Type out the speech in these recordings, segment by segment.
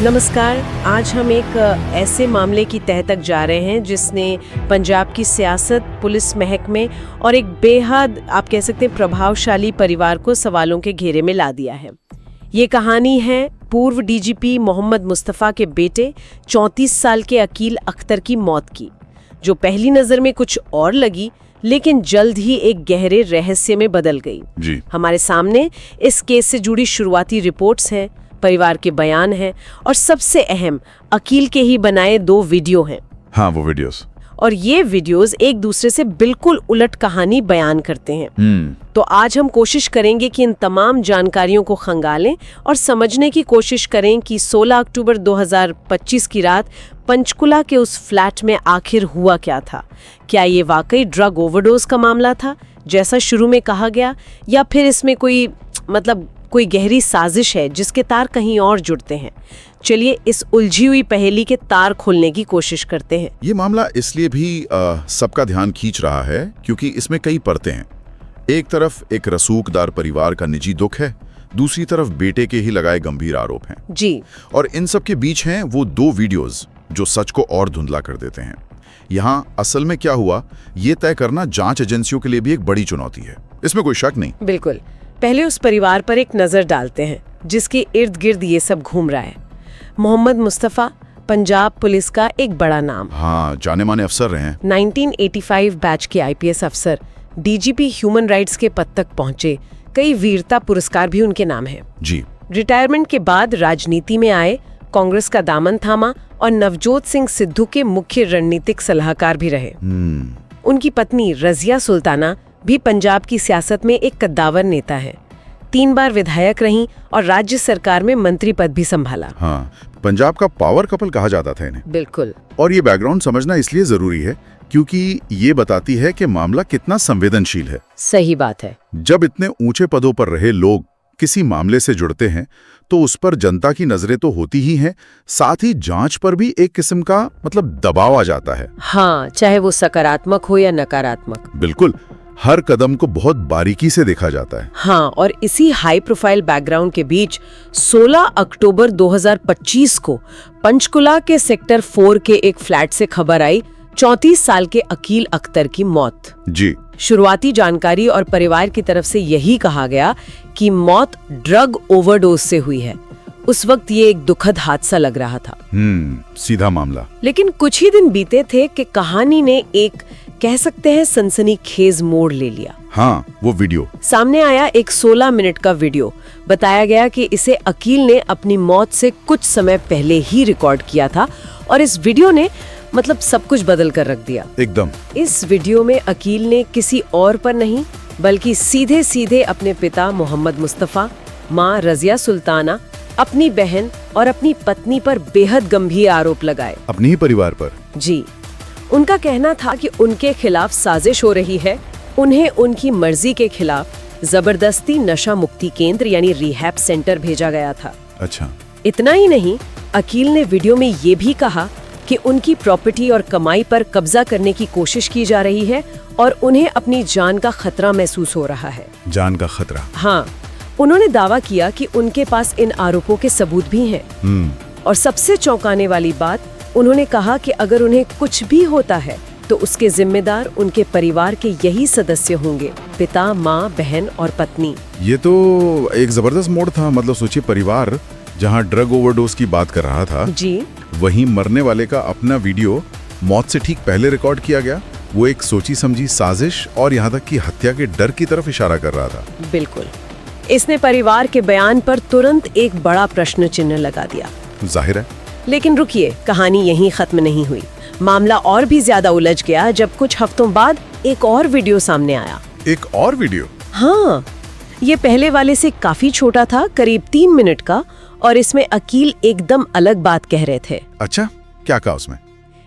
नमस्कार। आज हम एक ऐसे मामले की तह तक जा रहे हैं जिसने पंजाब की सियासत, पुलिस महकमे और एक बेहद आप कह सकते हैं प्रभावशाली परिवार को सवालों के घेरे में ला दिया है। ये कहानी है पूर्व डीजीपी मोहम्मद मुस्तफ़ा के बेटे 34 साल के अकील अख्तर की मौत की, जो पहली नज़र में कुछ और लगी लेकिन जल्द ही एक गहरे रहस्य में बदल गई। जी। हमारे सामने इस केस से जुड़ी शुरुआती रिपोर्ट्स हैं, परिवार के बयान हैं और सबसे अहम अकील के ही बनाए 2 वीडियो हैं। हाँ, वो वीडियोस। और ये वीडियोस एक दूसरे से बिल्कुल उलट कहानी बयान करते हैं। तो आज हम कोशिश करेंगे कि इन तमाम जानकारियों को खंगालें और समझने की कोशिश करें कि 16 अक्टूबर 2025 की रात पंचकुला के उस फ्लैट में आखिर हुआ क्या था। क्या ये वाकई ड्रग ओवरडोज का मामला था जैसा शुरू में कहा गया, या फिर इसमें कोई गहरी साजिश है जिसके तार कहीं और जुड़ते हैं। चलिए इस उलझी हुई पहेली के तार खोलने की कोशिश करते हैं। ये मामला इसलिए भी सबका ध्यान खींच रहा है क्योंकि इसमें कई परतें हैं। एक तरफ एक रसूखदार परिवार का निजी दुख है, दूसरी तरफ बेटे के ही लगाए गंभीर आरोप हैं। जी। और इन सब के बीच हैं वो 2 वीडियोस जो सच को और धुंधला कर देते हैं। यहाँ असल में क्या हुआ ये तय करना जांच एजेंसियों के लिए भी एक बड़ी चुनौती है, इसमें कोई शक नहीं। बिल्कुल। पहले उस परिवार पर एक नजर डालते हैं जिसके इर्द गिर्द ये सब घूम रहा है। मोहम्मद मुस्तफ़ा पंजाब पुलिस का एक बड़ा नाम। हाँ, जाने माने अफसर रहे हैं। 1985 बैच के आईपीएस अफसर, डीजीपी ह्यूमन राइट्स के पद तक पहुंचे, कई वीरता पुरस्कार भी उनके नाम हैं। जी। रिटायरमेंट के बाद राजनीति में आए, कांग्रेस का दामन थामा और नवजोत सिंह सिद्धू के मुख्य रणनीतिक सलाहकार भी रहे। उनकी पत्नी रजिया सुल्ताना भी पंजाब की सियासत में एक कद्दावर नेता है। 3 बार विधायक रहीं और राज्य सरकार में मंत्री पद भी संभाला। हाँ, पंजाब का पावर कपल कहा जाता था इन्हें। बिल्कुल। और ये बैकग्राउंड समझना इसलिए जरूरी है क्योंकि ये बताती है कि मामला कितना संवेदनशील है। सही बात है। जब इतने ऊंचे पदों पर रहे लोग किसी मामले से जुड़ते हैं तो उस पर जनता की नजरें तो होती ही हैं, साथ ही जांच पर भी एक किस्म का दबाव आ जाता है। हाँ, चाहे वो सकारात्मक हो या नकारात्मक। बिल्कुल, हर कदम को बहुत बारीकी से देखा जाता है। हाँ, और इसी हाई प्रोफाइल बैकग्राउंड के बीच 16 अक्टूबर 2025 को पंचकुला के सेक्टर 4 के एक फ्लैट से खबर आई 34 साल के अकील अख्तर की मौत। जी। शुरुआती जानकारी और परिवार की तरफ से यही कहा गया कि मौत ड्रग ओवरडोज से हुई है। उस वक्त ये एक दुखद हादसा लग रहा था। सीधा मामला। लेकिन कुछ ही दिन बीते थे कि कहानी ने एक कह सकते हैं सनसनीखेज मोड़ ले लिया। हाँ, वो वीडियो सामने आया। एक 16 मिनट का वीडियो। बताया गया कि इसे अकील ने अपनी मौत से कुछ समय पहले ही रिकॉर्ड किया था और इस वीडियो ने सब कुछ बदल कर रख दिया एकदम। इस वीडियो में अकील ने किसी और पर नहीं बल्कि सीधे सीधे अपने पिता मोहम्मद मुस्तफ़ा, माँ रजिया सुल्ताना, अपनी बहन और अपनी पत्नी पर बेहद गंभीर आरोप लगाए। अपने ही परिवार पर। जी। उनका कहना था कि उनके खिलाफ साजिश हो रही है, उन्हें उनकी मर्जी के खिलाफ जबरदस्ती नशा मुक्ति केंद्र यानी रिहैब सेंटर भेजा गया था। अच्छा। इतना ही नहीं, अकील ने वीडियो में ये भी कहा कि उनकी प्रॉपर्टी और कमाई पर कब्जा करने की कोशिश की जा रही है और उन्हें अपनी जान का खतरा महसूस हो रहा है। जान का खतरा? हाँ। उन्होंने दावा किया कि उनके पास इन आरोपों के सबूत भी हैं। और सबसे चौंकाने वाली बात, उन्होंने कहा कि अगर उन्हें कुछ भी होता है तो उसके जिम्मेदार उनके परिवार के यही सदस्य होंगे, पिता, माँ, बहन और पत्नी। ये तो एक जबरदस्त मोड़ था। सोचिए, परिवार जहाँ ड्रग ओवरडोज की बात कर रहा था, जी, वहीं मरने वाले का अपना वीडियो मौत से ठीक पहले रिकॉर्ड किया गया। वो एक सोची समझी साजिश और यहाँ तक कि हत्या के डर की तरफ इशारा कर रहा था। बिल्कुल। इसने परिवार के बयान पर तुरंत एक बड़ा प्रश्न चिन्ह लगा दिया। जाहिर है। लेकिन रुकिए, कहानी यहीं खत्म नहीं हुई। मामला और भी ज्यादा उलझ गया जब कुछ हफ्तों बाद एक और वीडियो सामने आया। एक और वीडियो? हाँ, ये पहले वाले से काफी छोटा था, करीब 3 मिनट का, और इसमें अकील एकदम अलग बात कह रहे थे। अच्छा, क्या कहा उसमें?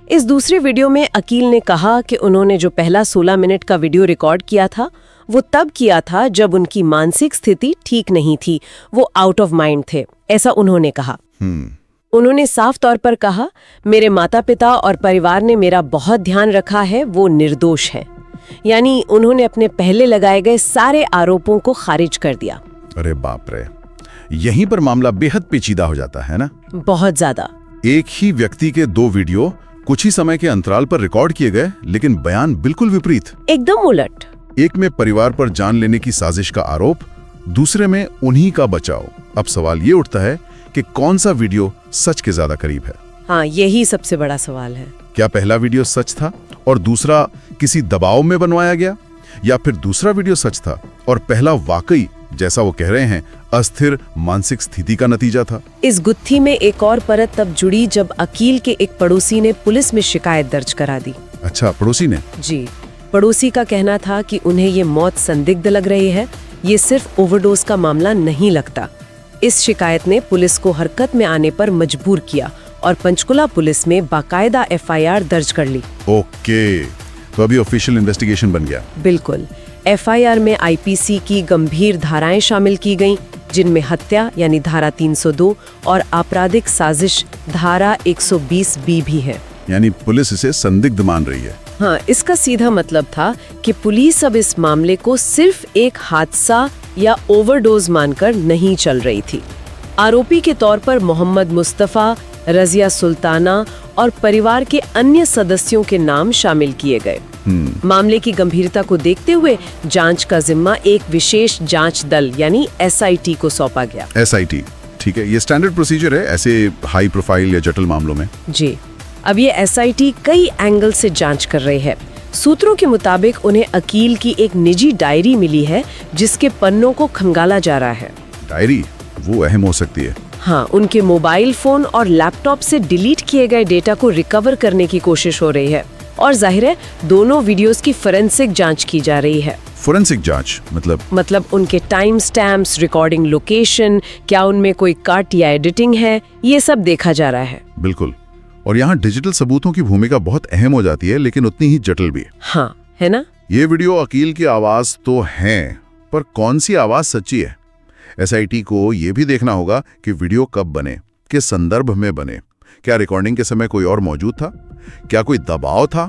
इस दूसरे वीडियो में अकील ने कहा कि उन्होंने जो पहला 16 मिनट का वीडियो रिकॉर्ड किया था वो तब किया था जब उनकी मानसिक स्थिति ठीक नहीं थी, वो आउट ऑफ माइंड थे, ऐसा उन्होंने कहा। उन्होंने साफ तौर पर कहा, मेरे माता पिता और परिवार ने मेरा बहुत ध्यान रखा है, वो निर्दोष है। यानी उन्होंने अपने पहले लगाए गए सारे आरोपों को खारिज कर दिया। अरे बाप रे। यहीं पर मामला बेहद पेचीदा हो जाता है ना। बहुत ज्यादा। एक ही व्यक्ति के 2 वीडियो कुछ ही समय के अंतराल पर रिकॉर्ड किए गए, लेकिन बयान बिल्कुल विपरीत। एकदम उलट। एक में परिवार पर जान लेने की साजिश का आरोप, दूसरे में उन्हीं का बचाव। अब सवाल ये उठता है कि कौन सा वीडियो सच के ज्यादा करीब है। हाँ, यही सबसे बड़ा सवाल है। क्या पहला वीडियो सच था और दूसरा किसी दबाव में बनवाया गया, या फिर दूसरा वीडियो सच था और पहला वाकई, जैसा वो कह रहे हैं, अस्थिर मानसिक स्थिति का नतीजा था। इस गुत्थी में एक और परत तब जुड़ी जब अकील के एक पड़ोसी ने पुलिस में शिकायत दर्ज करा दी। अच्छा, पड़ोसी ने? जी, पड़ोसी का कहना था कि उन्हें ये मौत संदिग्ध लग रही है, ये सिर्फ ओवरडोज का मामला नहीं लगता। इस शिकायत ने पुलिस को हरकत में आने पर मजबूर किया और पंचकुला पुलिस में बाकायदा FIR दर्ज कर ली। ओके, तो अभी ऑफिशियल इन्वेस्टिगेशन बन गया। बिल्कुल। FIR में IPC की गंभीर धाराएं शामिल की गईं, जिनमें हत्या यानी धारा 302 और आपराधिक साजिश धारा 120B भी है। यानी पुलिस इसे संदिग्ध मान रही है। हाँ, इसका सीधा मतलब था कि पुलिस अब इस मामले को सिर्फ एक हादसा या ओवरडोज मानकर नहीं चल रही थी। आरोपी के तौर पर मोहम्मद मुस्तफा, रजिया सुल्ताना और परिवार के अन्य सदस्यों के नाम शामिल किए गए। मामले की गंभीरता को देखते हुए जांच का जिम्मा एक विशेष जांच दल यानी SIT को सौंपा गया। SIT, ठीक है, ये स्टैंडर्ड प्रोसीजर है ऐसे हाई प्रोफाइल या जटिल मामलों में। जी, अब ये SIT कई एंगल से जांच कर रही है। सूत्रों के मुताबिक उन्हें अकील की एक निजी डायरी मिली है जिसके पन्नों को खंगाला जा रहा है। डायरी वो अहम हो सकती है। हाँ, उनके मोबाइल फोन और लैपटॉप से डिलीट किए गए डेटा को रिकवर करने की कोशिश हो रही है और जाहिर है दोनों वीडियोस की फोरेंसिक जांच की जा रही है। फोरेंसिक जांच मतलब उनके टाइम स्टैम्प्स, रिकॉर्डिंग लोकेशन, क्या उनमें कोई कट या एडिटिंग है, ये सब देखा जा रहा है। बिल्कुल, और यहाँ डिजिटल सबूतों की भूमिका बहुत अहम हो जाती है, लेकिन उतनी ही जटिल भी। हाँ, है ना। ये वीडियो अकील की आवाज तो है, पर कौन सी आवाज सच्ची है? SIT को ये भी देखना होगा कि वीडियो कब बने, किस संदर्भ में बने, क्या रिकॉर्डिंग के समय कोई और मौजूद था, क्या कोई दबाव था।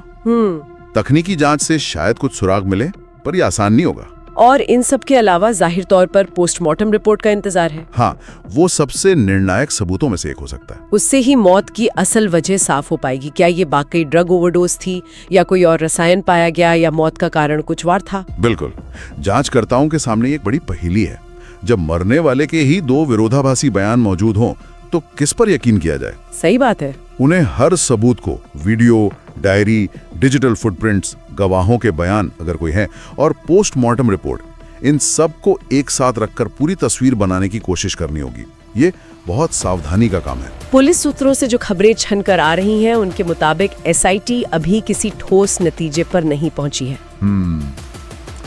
तकनीकी जांच से शायद कुछ सुराग मिले, पर यह आसान नहीं होगा। और इन सब के अलावा जाहिर तौर पर पोस्टमार्टम रिपोर्ट का इंतजार है। हाँ, वो सबसे निर्णायक सबूतों में से एक हो सकता है। उससे ही मौत की असल वजह साफ हो पाएगी। क्या ये वाकई ड्रग ओवरडोज थी या कोई और रसायन पाया गया या मौत का कारण कुछ और था। बिल्कुल, जांचकर्ताओं के सामने एक बड़ी पहेली है। जब मरने वाले के ही 2 विरोधाभासी बयान मौजूद हों, तो किस पर यकीन किया जाए? सही बात है। उन्हें हर सबूत को, वीडियो, डायरी, डिजिटल फुटप्रिंट्स, गवाहों के बयान अगर कोई है, और पोस्टमार्टम रिपोर्ट, इन सब को एक साथ रखकर पूरी तस्वीर बनाने की कोशिश करनी होगी। ये बहुत सावधानी का काम है। पुलिस सूत्रों से जो खबरें छन कर आ रही हैं, उनके मुताबिक SIT अभी किसी ठोस नतीजे पर नहीं पहुंची है।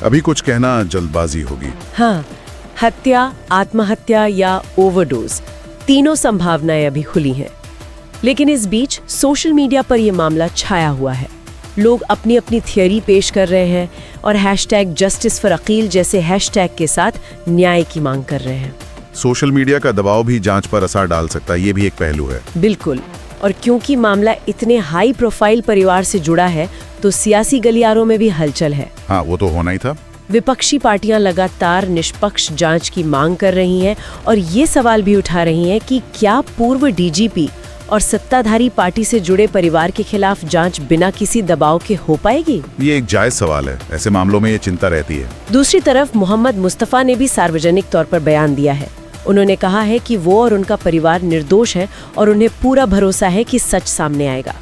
अभी कुछ कहना जल्दबाजी होगी। हाँ, हत्या, आत्महत्या या ओवरडोज, तीनों संभावनाएं अभी खुली हैं। लेकिन इस बीच सोशल मीडिया पर यह मामला छाया हुआ है। लोग अपनी अपनी थियरी पेश कर रहे हैं और #Justice for Aqeel जैसे हैशटैग के साथ न्याय की मांग कर रहे हैं। सोशल मीडिया का दबाव भी जांच पर असर डाल सकता है, ये भी एक पहलू है। बिल्कुल, और क्योंकि मामला इतने हाई प्रोफाइल परिवार से जुड़ा है, तो सियासी गलियारों में भी हलचल है। हाँ, वो तो होना ही था। विपक्षी पार्टियां लगातार निष्पक्ष जांच की मांग कर रही हैं और ये सवाल भी उठा रही हैं कि क्या पूर्व DGP और सत्ताधारी पार्टी से जुड़े परिवार के खिलाफ जांच बिना किसी दबाव के हो पाएगी? ये एक जायज सवाल है, ऐसे मामलों में ये चिंता रहती है। दूसरी तरफ मोहम्मद मुस्तफा ने भी सार्वजनिक तौर पर बयान दिया है। उन्होंने कहा है कि वो और उनका परिवार निर्दोष है और उन्हें पूरा भरोसा है कि सच सामने आएगा।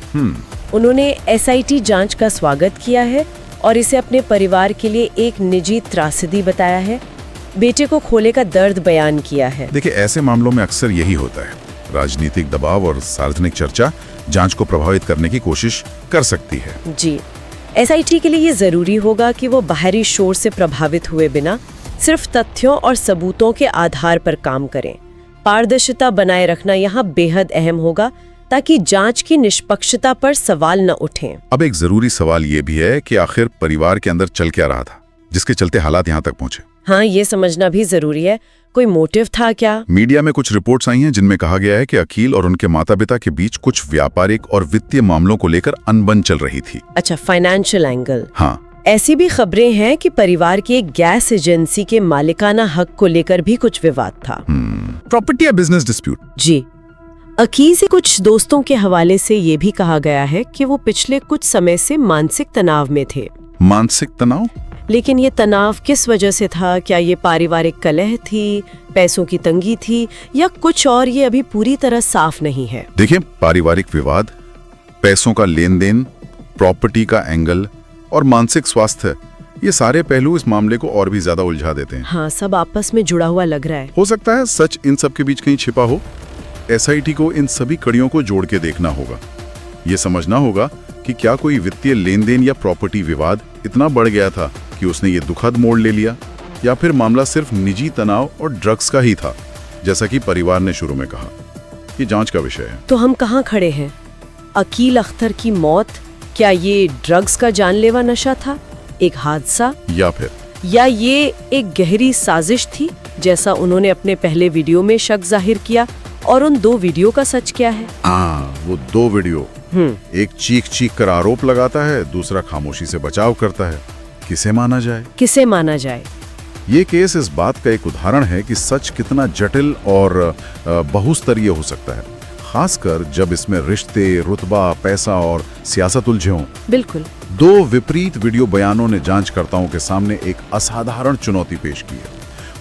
उन्होंने SIT जांच का स्वागत किया है और इसे अपने परिवार के लिए एक निजी त्रासदी बताया है। बेटे को खोले का दर्द बयान किया है। देखिए, ऐसे मामलों में अक्सर यही होता है, राजनीतिक दबाव और सार्वजनिक चर्चा जांच को प्रभावित करने की कोशिश कर सकती है। जी, SIT के लिए ये जरूरी होगा कि वो बाहरी शोर से प्रभावित हुए बिना सिर्फ तथ्यों और सबूतों के आधार पर काम करें। पारदर्शिता बनाए रखना यहाँ बेहद अहम होगा ताकि जांच की निष्पक्षता पर सवाल न उठें। अब एक जरूरी सवाल ये भी है कि आखिर परिवार के अंदर चल क्या रहा था जिसके चलते हालात यहाँ तक पहुँचे। हाँ, ये समझना भी जरूरी है। कोई मोटिव था क्या? मीडिया में कुछ रिपोर्ट्स आई हैं जिनमें कहा गया है कि अकील और उनके माता पिता के बीच कुछ व्यापारिक और वित्तीय मामलों को लेकर अनबन चल रही थी। अच्छा, फाइनेंशियल एंगल। हाँ, ऐसी भी खबरें हैं कि परिवार की एक गैस एजेंसी के मालिकाना हक को लेकर भी कुछ विवाद था। प्रॉपर्टी या बिजनेस डिस्प्यूट? जी। अकील से कुछ दोस्तों के हवाले से ये भी कहा गया है कि वो पिछले कुछ समय से मानसिक तनाव में थे। मानसिक तनाव? लेकिन ये तनाव किस वजह से था? क्या ये पारिवारिक कलह थी, पैसों की तंगी थी, या कुछ और? ये अभी पूरी तरह साफ नहीं है। देखिए, पारिवारिक विवाद, पैसों का लेन देन, प्रॉपर्टी का एंगल और मानसिक स्वास्थ्य, ये सारे पहलू इस मामले को और भी ज्यादा उलझा देते हैं। हाँ, सब आपस में जुड़ा हुआ लग रहा है। हो सकता है सच इन सब के बीच कहीं छिपा हो। एसआईटी को इन सभी कड़ियों को जोड़ के देखना होगा। ये समझना होगा कि क्या कोई वित्तीय लेन देन या प्रॉपर्टी विवाद इतना बढ़ गया था कि उसने ये दुखद मोड़ ले लिया, या फिर मामला सिर्फ निजी तनाव और ड्रग्स का ही था, जैसा कि परिवार ने शुरू में कहा। ये जांच का विषय है। तो हम कहाँ खड़े हैं? अकील अख्तर की मौत, क्या ये ड्रग्स का जानलेवा नशा था, एक हादसा, या ये एक गहरी साजिश थी, जैसा उन्होंने अपने पहले वीडियो में शक जाहिर किया? और उन 2 वीडियो का सच क्या है? वो 2 वीडियो, एक चीख चीख कर आरोप लगाता है, दूसरा खामोशी से बचाव करता है। किसे माना जाए? किसे माना जाए? ये केस इस बात का एक उदाहरण है कि सच कितना जटिल और बहुस्तरीय हो सकता है, खासकर जब इसमें रिश्ते, रुतबा, पैसा और सियासत उलझे हों। बिल्कुल। 2 विपरीत वीडियो बयानों ने जांचकर्ताओं के सामने एक असाधारण चुनौती पेश की है।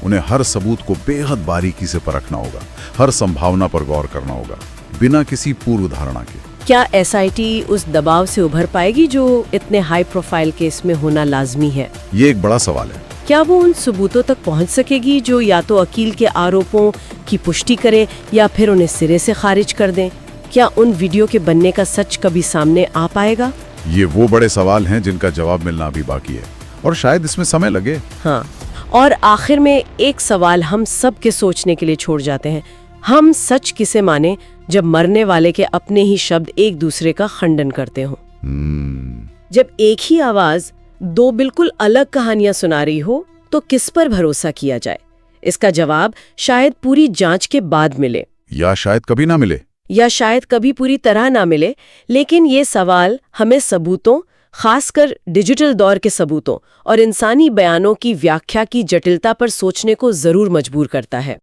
उन्हें हर सबूत को बेहद बारीकी से परखना होगा, हर संभावना पर गौर करना होगा, बिना किसी पूर्व धारणा के। क्या एसआईटी उस दबाव से उभर पाएगी जो इतने हाई प्रोफाइल केस में होना लाजमी है? ये एक बड़ा सवाल है। क्या वो उन सबूतों तक पहुंच सकेगी जो या तो अकील के आरोपों की पुष्टि करें या फिर उन्हें सिरे से खारिज कर दें? क्या उन वीडियो के बनने का सच कभी सामने आ पाएगा? ये वो बड़े सवाल हैं जिनका जवाब मिलना अभी बाकी है, और शायद इसमें समय लगे। हाँ, और आखिर में एक सवाल हम सब के सोचने के लिए छोड़ जाते हैं। हम सच किसे माने जब मरने वाले के अपने ही शब्द एक दूसरे का खंडन करते हों? जब एक ही आवाज 2 बिल्कुल अलग कहानियां सुना रही हो, तो किस पर भरोसा किया जाए? इसका जवाब शायद पूरी जांच के बाद मिले, या शायद कभी ना मिले, या शायद कभी पूरी तरह ना मिले। लेकिन ये सवाल हमें सबूतों, खासकर डिजिटल दौर के सबूतों और इंसानी बयानों की व्याख्या की जटिलता पर सोचने को जरूर मजबूर करता है।